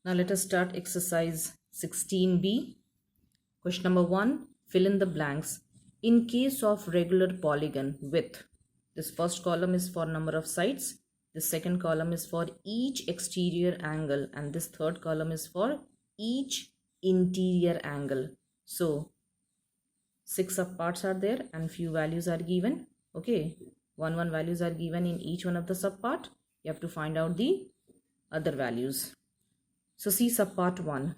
Now let us start exercise 16b. Question number 1, fill in the blanks. In case of regular polygon with, this first column is for number of sides, the second column is for each exterior angle, and this third column is for each interior angle. So 6 subparts are there and few values are given. Okay, one values are given in each one of the subpart. You have to find out the other values. So see subpart 1.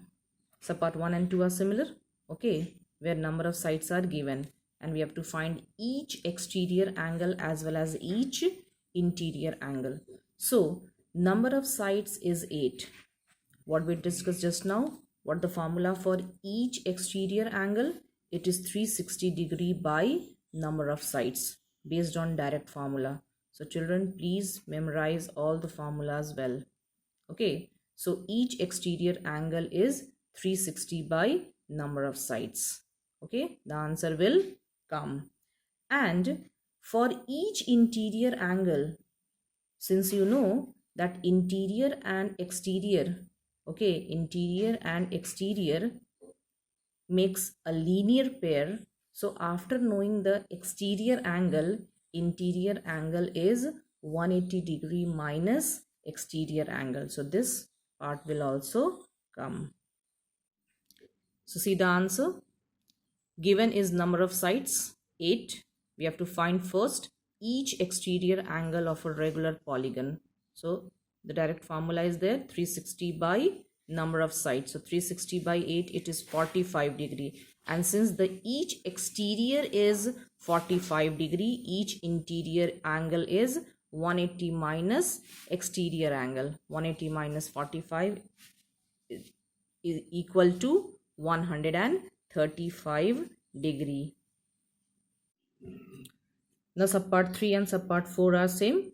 Subpart 1 and 2 are similar. Okay, where number of sides are given and we have to find each exterior angle as well as each interior angle. So number of sides is 8. What we discussed just now, what the formula for each exterior angle? It is 360 degree by number of sides based on direct formula. So children, please memorize all the formulas well. Okay, so each exterior angle is 360 by number of sides. Okay, the answer will come. And for each interior angle, since you know that interior and exterior, okay, interior and exterior makes a linear pair. So after knowing the exterior angle, interior angle is 180 degree minus exterior angle. So this part will also come. So see the answer. Given is number of sides 8. We have to find first each exterior angle of a regular polygon. So the direct formula is there, 360 by number of sides. So 360 by 8, it is 45 degree. And since the each exterior is 45 degree, each interior angle is 180 minus exterior angle. 180 minus 45 is equal to 135 degree. Now subpart 3 and subpart 4 are same.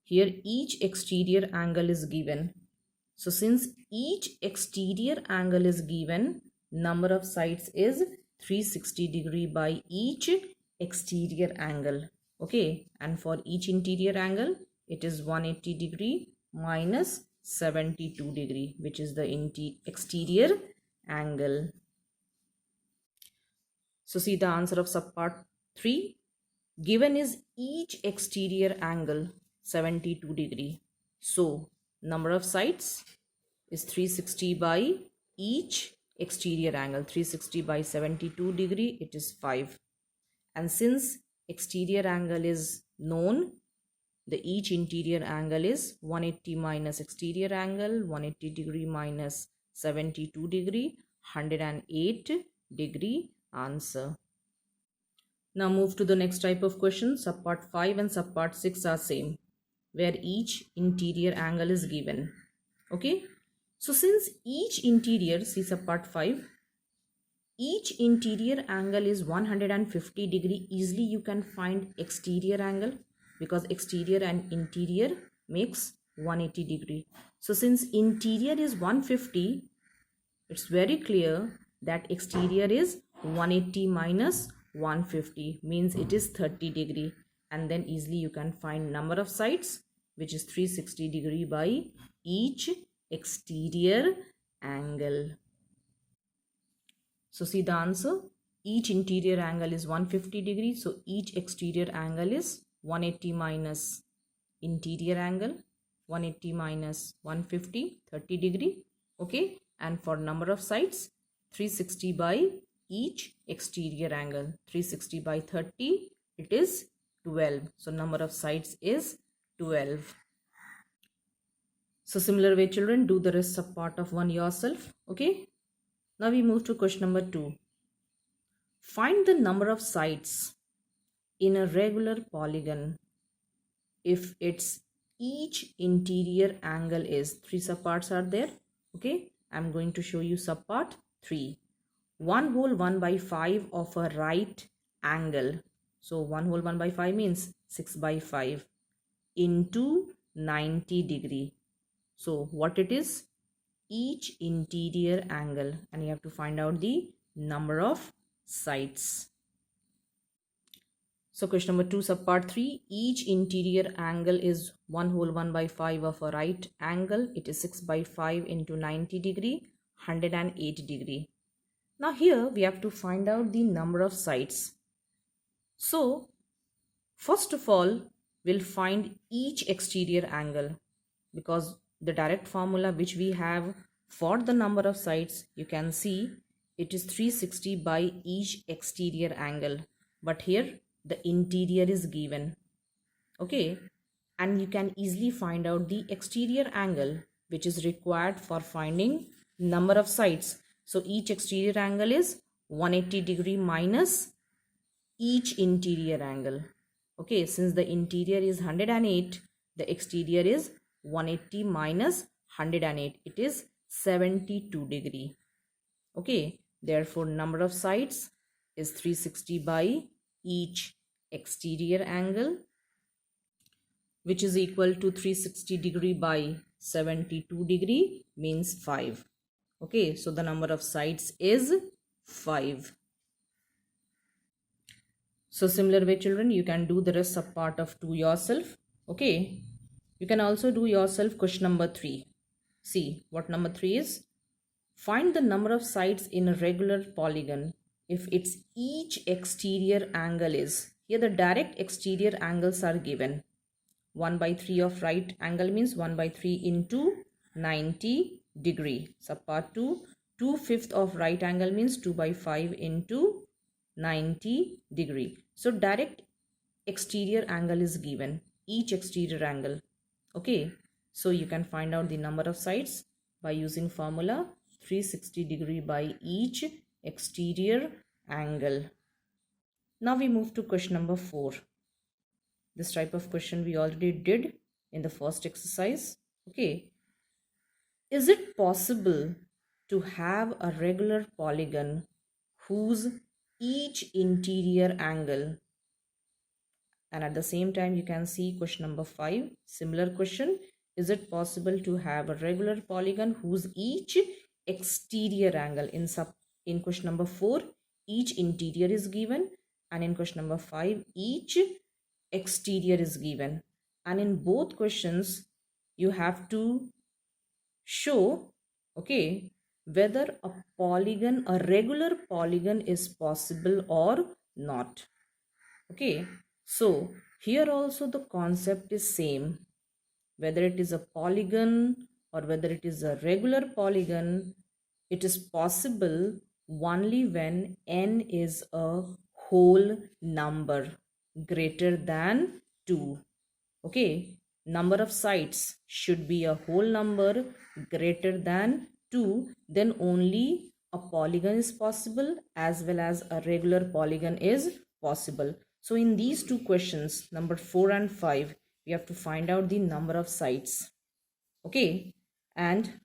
Here each exterior angle is given. So since each exterior angle is given, number of sides is 360 degree by each exterior angle. Okay, and for each interior angle, it is 180 degree minus 72 degree, which is the exterior angle. So see the answer of subpart 3. Given is each exterior angle 72 degree. So number of sides is 360 by each exterior angle. 360 by 72 degree, it is 5. And since exterior angle is known, the each interior angle is 180 minus exterior angle, 180 degree minus 72 degree, 108 degree answer. Now move to the next type of question. Subpart 5 and subpart 6 are same, where each interior angle is given. Okay, so since each interior, see subpart 5, each interior angle is 150 degree, easily you can find exterior angle because exterior and interior makes 180 degree. So since interior is 150, it's very clear that exterior is 180 minus 150, means it is 30 degree. And then easily you can find number of sides, which is 360 degree by each exterior angle. So see the answer. Each interior angle is 150 degree. So each exterior angle is 180 minus interior angle. 180 minus 150, 30 degree. Okay. And for number of sides, 360 by each exterior angle. 360 by 30, it is 12. So number of sides is 12. So similar way children, do the rest of part of 1 yourself. Okay. Now we move to question number 2. Find the number of sides in a regular polygon if its each interior angle is, 3 subparts are there. Okay, I'm going to show you subpart 3. 1 whole 1 by 5 of a right angle. So 1 whole 1 by 5 means 6 by 5 into 90 degree. So what it is? Each interior angle, and you have to find out the number of sides. So question number 2, subpart 3. Each interior angle is 1 whole 1 by 5 of a right angle. It is 6 by 5 into 90 degree, 108 degree. Now here we have to find out the number of sides. So first of all, we'll find each exterior angle, because the direct formula which we have for the number of sides, you can see it is 360 by each exterior angle. But here the interior is given. Okay, and you can easily find out the exterior angle which is required for finding number of sides. So each exterior angle is 180 degree minus each interior angle. Okay, since the interior is 108, the exterior is 180 minus 108. It is 72 degree. Okay, therefore number of sides is 360 by each exterior angle, which is equal to 360 degree by 72 degree, means 5. Okay, so the number of sides is 5. So similar way, children, you can do the rest of part of 2 yourself. Okay, you can also do yourself question number 3. See what number 3 is. Find the number of sides in a regular polygon if its each exterior angle is, here the direct exterior angles are given. 1 by 3 of right angle means 1 by 3 into 90 degree. Subpart 2, 2/5 of right angle means 2 by 5 into 90 degree. So direct exterior angle is given, each exterior angle. Okay, so you can find out the number of sides by using formula 360 degree by each exterior angle. Now we move to question number 4. This type of question we already did in the first exercise. Okay, is it possible to have a regular polygon whose each interior angle, and at the same time you can see question number 5, similar question, is it possible to have a regular polygon whose each exterior angle, in question number 4 each interior is given, and in question number 5 each exterior is given, and in both questions you have to show, okay, whether a polygon, a regular polygon is possible or not. Okay, so here also the concept is same, whether it is a polygon or whether it is a regular polygon, it is possible only when n is a whole number greater than 2. Okay, number of sides should be a whole number greater than 2, then only a polygon is possible as well as a regular polygon is possible. So in these two questions, number 4 and 5, we have to find out the number of sides. Okay, and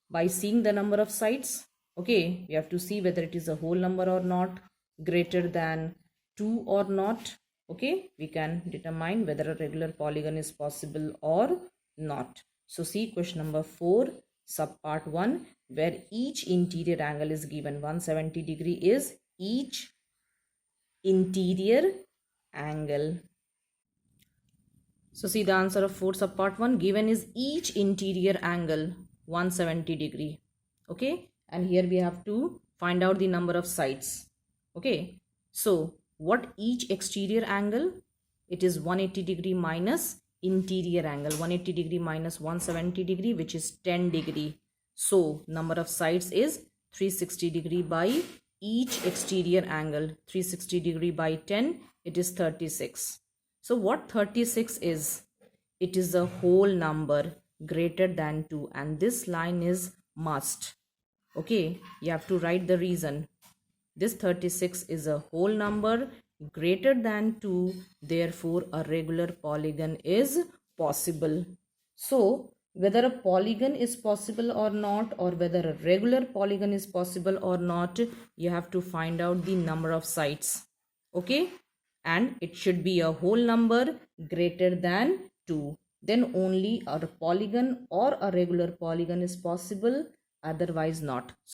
by seeing the number of sides, okay, we have to see whether it is a whole number or not, greater than 2 or not. Okay, we can determine whether a regular polygon is possible or not. So see question number 4, subpart 1, where each interior angle is given. 170 degree is each interior angle. So see the answer of 4 subpart 1, given is each interior angle 170 degree. Okay, and here we have to find out the number of sides. Okay, so what each exterior angle? It is 180 degree minus interior angle, 180 degree minus 170 degree, which is 10 degree. So number of sides is 360 degree by each exterior angle. 360 degree by 10, it is 36. So what 36 is? It is a whole number greater than 2, and this line is must. Okay, you have to write the reason. This 36 is a whole number greater than 2, therefore a regular polygon is possible. So whether a polygon is possible or not, or whether a regular polygon is possible or not, you have to find out the number of sides. Okay, and it should be a whole number greater than 2, then only a polygon or a regular polygon is possible, otherwise not.